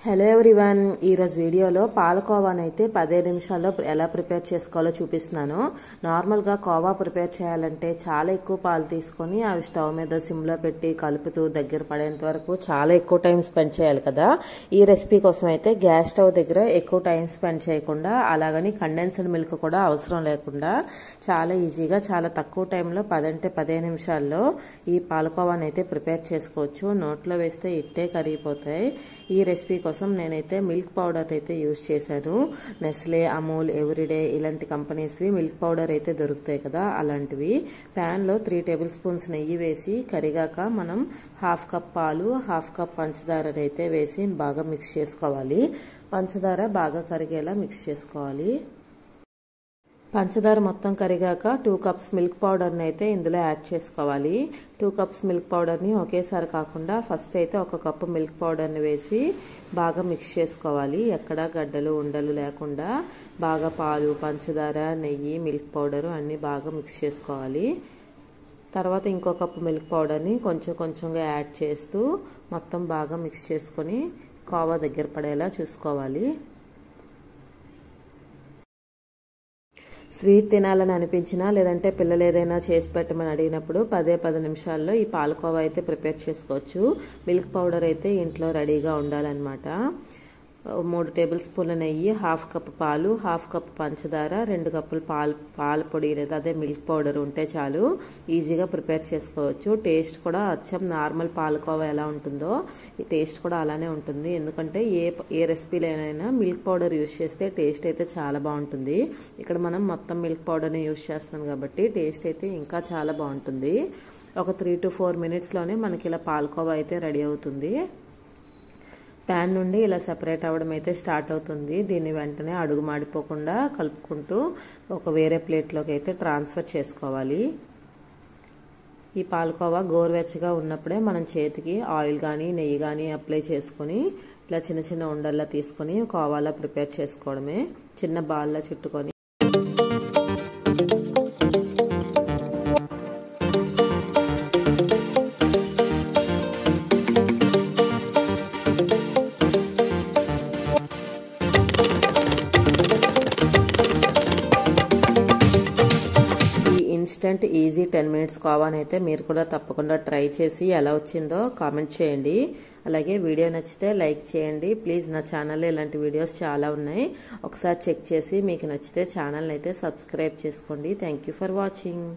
Hello everyone, ఈరోజు వీడియోలో పాలకోవాని అయితే 15 నిమిషాల్లో ఎలా ప్రిపేర్ చేసుకోవాలో చూపిస్తున్నాను. నార్మల్గా కోవా ప్రిపేర్ చేయాలంటే చాలా ఎక్కువ పాలు తీసుకొని అవి స్టవ్ మీద సిమ్లో పెట్టి కలుపుతూ దగ్గర పడేంత వరకు చాలా ఎక్కువ టైం స్పెండ్ చేయాలి కదా. ఈ రెసిపీ కోసం అయితే గ్యాస్ స్టవ్ దగ్గర ఎక్కువ టైం స్పెండ్ చేయకుండా, అలాగని కండెన్స్డ్ మిల్క్ కూడా అవసరం లేకుండా చాలా ఈజీగా చాలా తక్కువ టైంలో 10 అంటే 15 నిమిషాల్లో ఈ పాలకోవాని అయితే ప్రిపేర్ చేసుకోవచ్చు. నోట్లో వేస్తే ఇట్టే కరిగిపోతాయి. ఈ రెసిపీ కోసం నేనైతే మిల్క్ పౌడర్ అయితే యూజ్ చేశాను. నెస్లే, అమూల్, ఎవ్రీడే ఇలాంటి కంపెనీస్వి మిల్క్ పౌడర్ అయితే దొరుకుతాయి కదా, అలాంటివి. ప్యాన్లో 3 టేబుల్ స్పూన్స్ నెయ్యి వేసి కరిగాక మనం 1/2 కప్ పాలు, 1/2 కప్ పంచదార అయితే వేసి బాగా మిక్స్ చేసుకోవాలి. పంచదార బాగా కరిగేలా మిక్స్ చేసుకోవాలి. పంచదార మొత్తం కరిగాక 2 కప్స్ మిల్క్ పౌడర్ని అయితే ఇందులో యాడ్ చేసుకోవాలి. 2 కప్స్ మిల్క్ పౌడర్ని ఒకేసారి కాకుండా ఫస్ట్ అయితే 1 కప్పు మిల్క్ పౌడర్ని వేసి బాగా మిక్స్ చేసుకోవాలి. ఎక్కడా గడ్డలు ఉండలు లేకుండా బాగా పాలు, పంచదార, నెయ్యి, మిల్క్ పౌడరు అన్నీ బాగా మిక్స్ చేసుకోవాలి. తర్వాత ఇంకో కప్పు మిల్క్ పౌడర్ని కొంచెం కొంచెంగా యాడ్ చేస్తూ మొత్తం బాగా మిక్స్ చేసుకొని కోవా దగ్గర పడేలా చూసుకోవాలి. స్వీట్ తినాలని అనిపించినా, లేదంటే పిల్లలు ఏదైనా చేసి పెట్టమని అడిగినప్పుడు 10 నిమిషాల్లో ఈ పాలకోవా అయితే ప్రిపేర్ చేసుకోవచ్చు. మిల్క్ పౌడర్ అయితే ఇంట్లో రెడీగా ఉండాలన్నమాట. 3 టేబుల్ స్పూన్ల నెయ్యి, 1/2 కప్ పాలు, 1/2 కప్ పంచదార, 2 కప్పులు పాల పొడి లేదా అదే మిల్క్ పౌడర్ ఉంటే చాలు. ఈజీగా ప్రిపేర్ చేసుకోవచ్చు. టేస్ట్ కూడా అచ్చం నార్మల్ పాలకోవా ఎలా ఉంటుందో ఈ టేస్ట్ కూడా అలానే ఉంటుంది. ఎందుకంటే ఏ రెసిపీలోనైనా మిల్క్ పౌడర్ యూజ్ చేస్తే టేస్ట్ అయితే చాలా బాగుంటుంది. ఇక్కడ మనం మొత్తం మిల్క్ పౌడర్ని యూజ్ చేస్తున్నాం కాబట్టి టేస్ట్ అయితే ఇంకా చాలా బాగుంటుంది. ఒక 3 to 4 మినిట్స్లోనే మనకి ఇలా పాలకోవా అయితే రెడీ అవుతుంది. ప్యాన్ నుండి ఇలా సెపరేట్ అవ్వడం అయితే స్టార్ట్ అవుతుంది. దీన్ని వెంటనే అడుగు మాడిపోకుండా కలుపుకుంటూ ఒక వేరే ప్లేట్లోకి అయితే ట్రాన్స్ఫర్ చేసుకోవాలి. ఈ పాలకోవా గోరువెచ్చగా ఉన్నప్పుడే మనం చేతికి ఆయిల్ కానీ నెయ్యి కానీ అప్లై చేసుకొని ఇలా చిన్న చిన్న ఉండల్లా తీసుకొని కోవాలా ప్రిపేర్ చేసుకోవడమే. చిన్న బాల్లా చుట్టుకొని ఇన్స్టెంట్ ఈజీ 10 మినిట్స్ కోవాని అయితే మీరు కూడా తప్పకుండా ట్రై చేసి ఎలా వచ్చిందో కామెంట్ చేయండి. అలాగే వీడియో నచ్చితే లైక్ చేయండి. ప్లీజ్ నా ఛానల్లో ఇలాంటి వీడియోస్ చాలా ఉన్నాయి. ఒకసారి చెక్ చేసి మీకు నచ్చితే ఛానల్ని అయితే సబ్స్క్రైబ్ చేసుకోండి. Thank you for watching.